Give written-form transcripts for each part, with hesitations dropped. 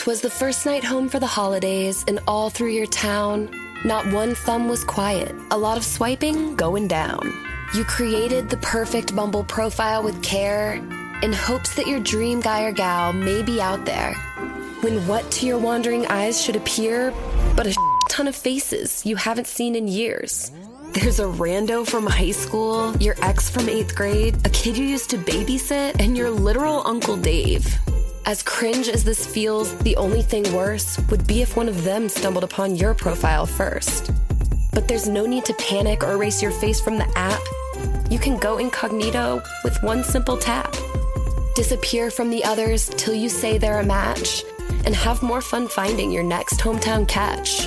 'Twas the first night home for the holidays, and all through your town, not one thumb was quiet, a lot of swiping going down. You created the perfect Bumble profile with care, in hopes that your dream guy or gal may be out there. When what to your wandering eyes should appear but a ton of faces you haven't seen in years. There's a rando from high school, your ex from 8th grade, a kid you used to babysit, and your literal Uncle Dave. As cringe as this feels, the only thing worse would be if one of them stumbled upon your profile first. But there's no need to panic or erase your face from the app. You can go incognito with one simple tap. Disappear from the others till you say they're a match, and have more fun finding your next hometown catch.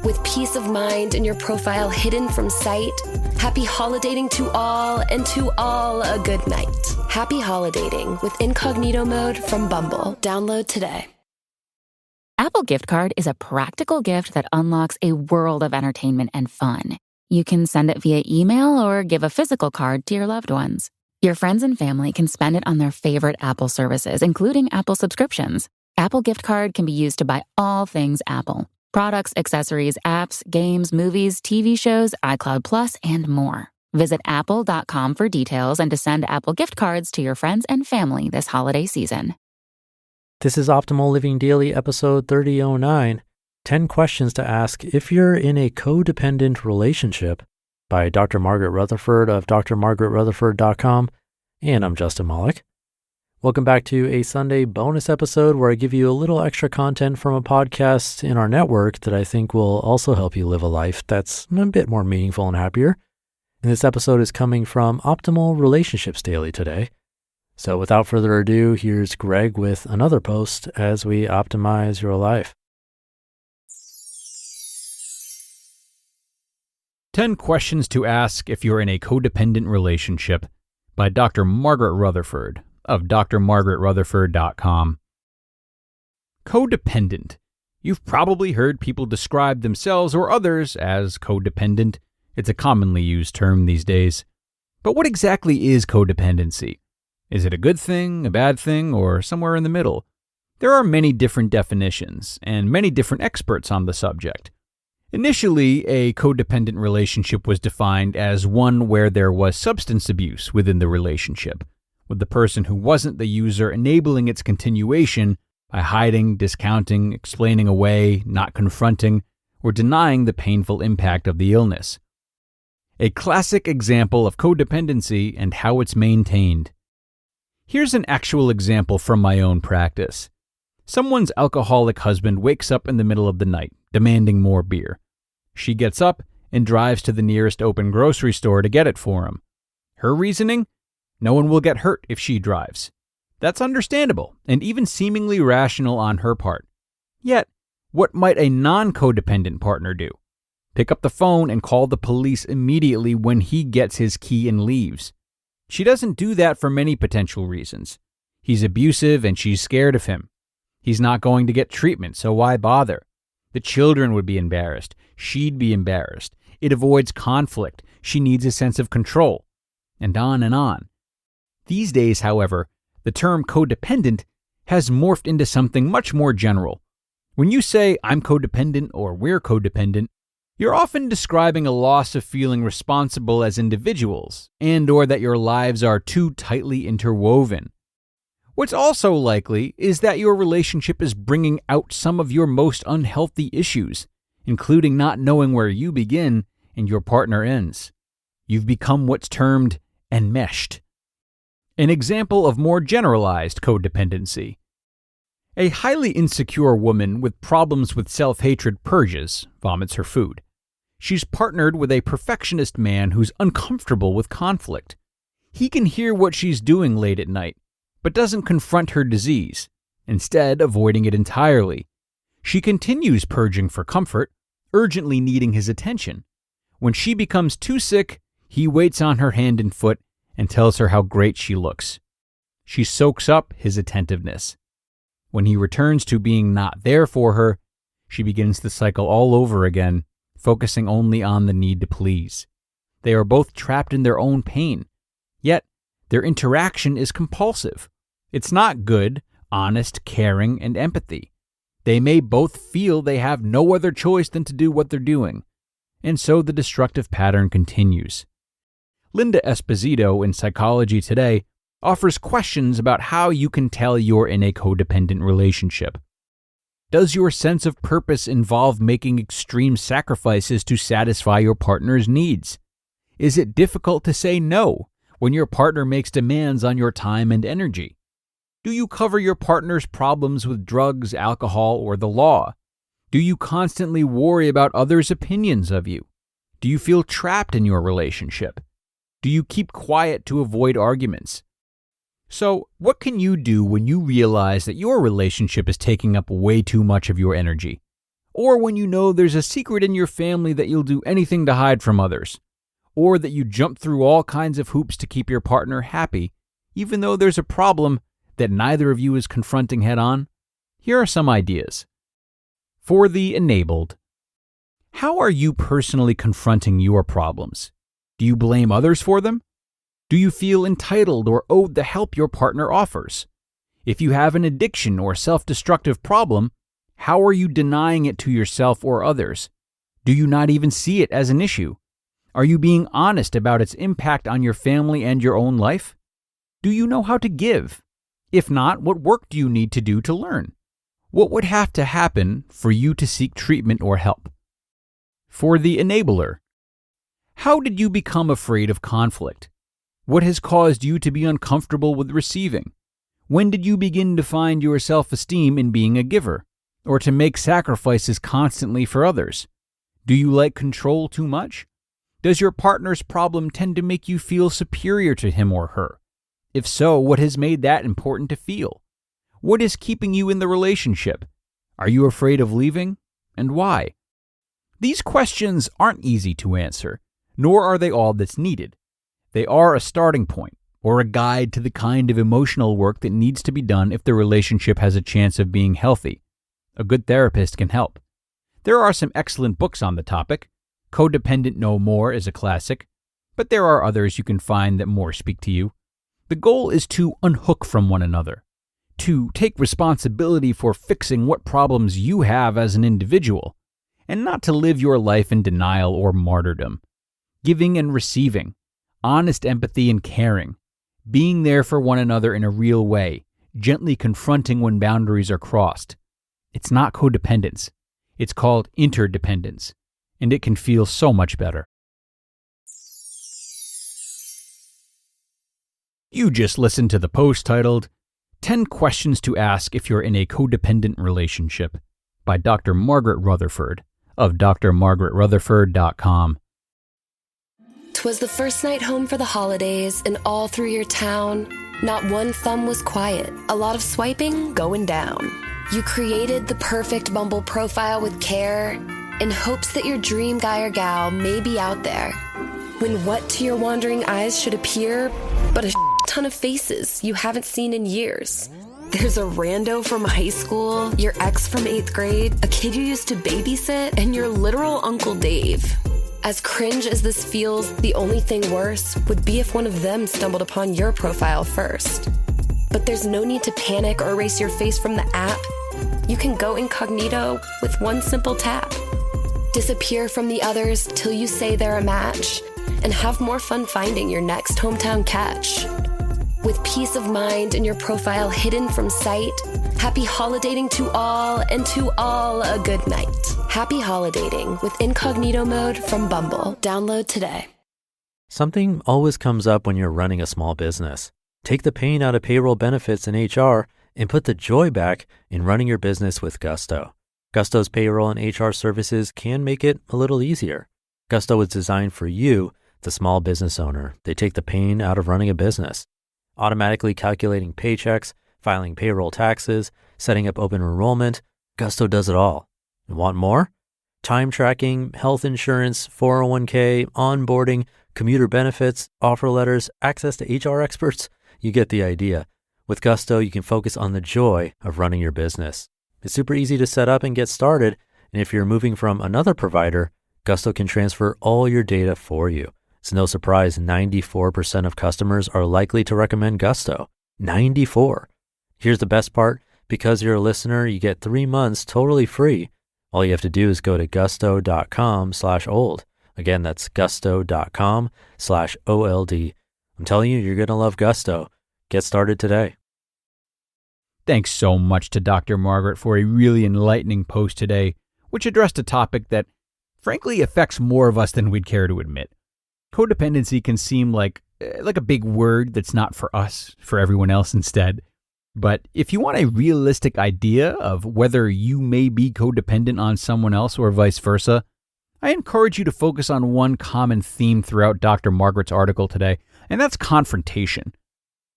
With peace of mind and your profile hidden from sight, happy holidating to all, and to all a good night. Happy holidating with incognito mode from Bumble. Download today. Apple Gift Card is a practical gift that unlocks a world of entertainment and fun. You can send it via email or give a physical card to your loved ones. Your friends and family can spend it on their favorite Apple services, including Apple subscriptions. Apple Gift Card can be used to buy all things Apple. Products, accessories, apps, games, movies, TV shows, iCloud Plus, and more. Visit apple.com for details and to send Apple gift cards to your friends and family this holiday season. This is Optimal Living Daily, episode 3009, 10 Questions to Ask If You're in a Codependent Relationship, by Dr. Margaret Rutherford of drmargaretrutherford.com, and I'm Justin Malik. Welcome back to a Sunday bonus episode where I give you a little extra content from a podcast in our network that I think will also help you live a life that's a bit more meaningful and happier. And this episode is coming from Optimal Relationships Daily today. So without further ado, here's Greg with another post as we optimize your life. 10 Questions to Ask If You're in a Codependent Relationship, by Dr. Margaret Rutherford of drmargaretrutherford.com. Codependent. You've probably heard people describe themselves or others as codependent. It's a commonly used term these days. But what exactly is codependency? Is it a good thing, a bad thing, or somewhere in the middle? There are many different definitions and many different experts on the subject. Initially, a codependent relationship was defined as one where there was substance abuse within the relationship, with the person who wasn't the user enabling its continuation by hiding, discounting, explaining away, not confronting, or denying the painful impact of the illness. A classic example of codependency and how it's maintained. Here's an actual example from my own practice. Someone's alcoholic husband wakes up in the middle of the night, demanding more beer. She gets up and drives to the nearest open grocery store to get it for him. Her reasoning? No one will get hurt if she drives. That's understandable and even seemingly rational on her part. Yet, what might a non-codependent partner do? Pick up the phone and call the police immediately when he gets his key and leaves. She doesn't do that for many potential reasons. He's abusive and she's scared of him. He's not going to get treatment, so why bother? The children would be embarrassed. She'd be embarrassed. It avoids conflict. She needs a sense of control. And on and on. These days, however, the term codependent has morphed into something much more general. When you say, I'm codependent or we're codependent, you're often describing a loss of feeling responsible as individuals, and or that your lives are too tightly interwoven. What's also likely is that your relationship is bringing out some of your most unhealthy issues, including not knowing where you begin and your partner ends. You've become what's termed enmeshed. An example of more generalized codependency. A highly insecure woman with problems with self-hatred purges, vomits her food. She's partnered with a perfectionist man who's uncomfortable with conflict. He can hear what she's doing late at night, but doesn't confront her disease, instead avoiding it entirely. She continues purging for comfort, urgently needing his attention. When she becomes too sick, he waits on her hand and foot and tells her how great she looks. She soaks up his attentiveness. When he returns to being not there for her, she begins the cycle all over again, focusing only on the need to please. They are both trapped in their own pain, yet their interaction is compulsive. It's not good, honest, caring, and empathy. They may both feel they have no other choice than to do what they're doing, and so the destructive pattern continues. Linda Esposito in Psychology Today offers questions about how you can tell you're in a codependent relationship. Does your sense of purpose involve making extreme sacrifices to satisfy your partner's needs? Is it difficult to say no when your partner makes demands on your time and energy? Do you cover your partner's problems with drugs, alcohol, or the law? Do you constantly worry about others' opinions of you? Do you feel trapped in your relationship? Do you keep quiet to avoid arguments? So, what can you do when you realize that your relationship is taking up way too much of your energy? Or when you know there's a secret in your family that you'll do anything to hide from others? Or that you jump through all kinds of hoops to keep your partner happy, even though there's a problem that neither of you is confronting head on? Here are some ideas. For the enabled, how are you personally confronting your problems? Do you blame others for them? Do you feel entitled or owed the help your partner offers? If you have an addiction or self-destructive problem, how are you denying it to yourself or others? Do you not even see it as an issue? Are you being honest about its impact on your family and your own life? Do you know how to give? If not, what work do you need to do to learn? What would have to happen for you to seek treatment or help? For the enabler, how did you become afraid of conflict? What has caused you to be uncomfortable with receiving? When did you begin to find your self-esteem in being a giver, or to make sacrifices constantly for others? Do you like control too much? Does your partner's problem tend to make you feel superior to him or her? If so, what has made that important to feel? What is keeping you in the relationship? Are you afraid of leaving? And why? These questions aren't easy to answer, nor are they all that's needed. They are a starting point, or a guide to the kind of emotional work that needs to be done if the relationship has a chance of being healthy. A good therapist can help. There are some excellent books on the topic. Codependent No More is a classic, but there are others you can find that more speak to you. The goal is to unhook from one another, to take responsibility for fixing what problems you have as an individual, and not to live your life in denial or martyrdom. Giving and receiving, honest empathy and caring, being there for one another in a real way, gently confronting when boundaries are crossed. It's not codependence. It's called interdependence, and it can feel so much better. You just listened to the post titled 10 Questions to Ask If You're in a Codependent Relationship by Dr. Margaret Rutherford of drmargaretrutherford.com. 'Twas the first night home for the holidays, and all through your town, not one thumb was quiet, a lot of swiping going down. You created the perfect Bumble profile with care, in hopes that your dream guy or gal may be out there. When what to your wandering eyes should appear but a ton of faces you haven't seen in years. There's a rando from high school, your ex from 8th grade, a kid you used to babysit, and your literal Uncle Dave. As cringe as this feels, the only thing worse would be if one of them stumbled upon your profile first. But there's no need to panic or erase your face from the app. You can go incognito with one simple tap. Disappear from the others till you say they're a match, and have more fun finding your next hometown catch. With peace of mind and your profile hidden from sight, happy holidating to all, and to all a good night. Happy holidating with incognito mode from Bumble. Download today. Something always comes up when you're running a small business. Take the pain out of payroll, benefits, and HR, and put the joy back in running your business with Gusto. Gusto's payroll and HR services can make it a little easier. Gusto is designed for you, the small business owner. They take the pain out of running a business. Automatically calculating paychecks, filing payroll taxes, setting up open enrollment, Gusto does it all. And want more? Time tracking, health insurance, 401k, onboarding, commuter benefits, offer letters, access to HR experts. You get the idea. With Gusto, you can focus on the joy of running your business. It's super easy to set up and get started. And if you're moving from another provider, Gusto can transfer all your data for you. It's no surprise 94% of customers are likely to recommend Gusto. 94. Here's the best part. Because you're a listener, you get 3 months totally free. All you have to do is go to gusto.com/old. Again, that's gusto.com/OLD. I'm telling you, you're going to love Gusto. Get started today. Thanks so much to Dr. Margaret for a really enlightening post today, which addressed a topic that, frankly, affects more of us than we'd care to admit. Codependency can seem like a big word that's not for us, for everyone else instead. But if you want a realistic idea of whether you may be codependent on someone else or vice versa, I encourage you to focus on one common theme throughout Dr. Margaret's article today, and that's confrontation.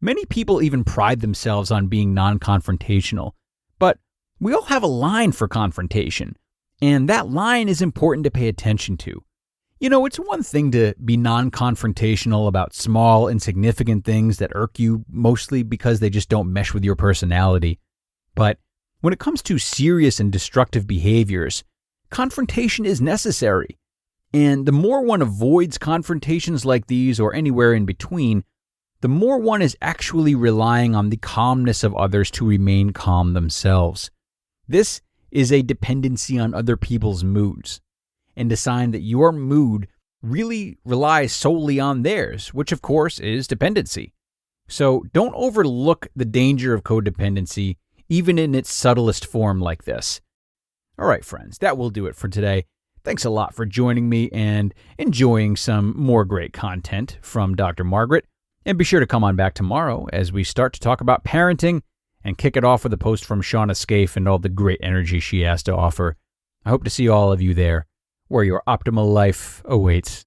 Many people even pride themselves on being non-confrontational, but we all have a line for confrontation, and that line is important to pay attention to. You know, it's one thing to be non-confrontational about small, insignificant things that irk you, mostly because they just don't mesh with your personality. But when it comes to serious and destructive behaviors, confrontation is necessary. And the more one avoids confrontations like these or anywhere in between, the more one is actually relying on the calmness of others to remain calm themselves. This is a dependency on other people's moods, and a sign that your mood really relies solely on theirs, which of course is dependency. So don't overlook the danger of codependency, even in its subtlest form like this. All right, friends, that will do it for today. Thanks a lot for joining me and enjoying some more great content from Dr. Margaret. And be sure to come on back tomorrow as we start to talk about parenting and kick it off with a post from Shauna Scaife and all the great energy she has to offer. I hope to see all of you there, where your optimal life awaits.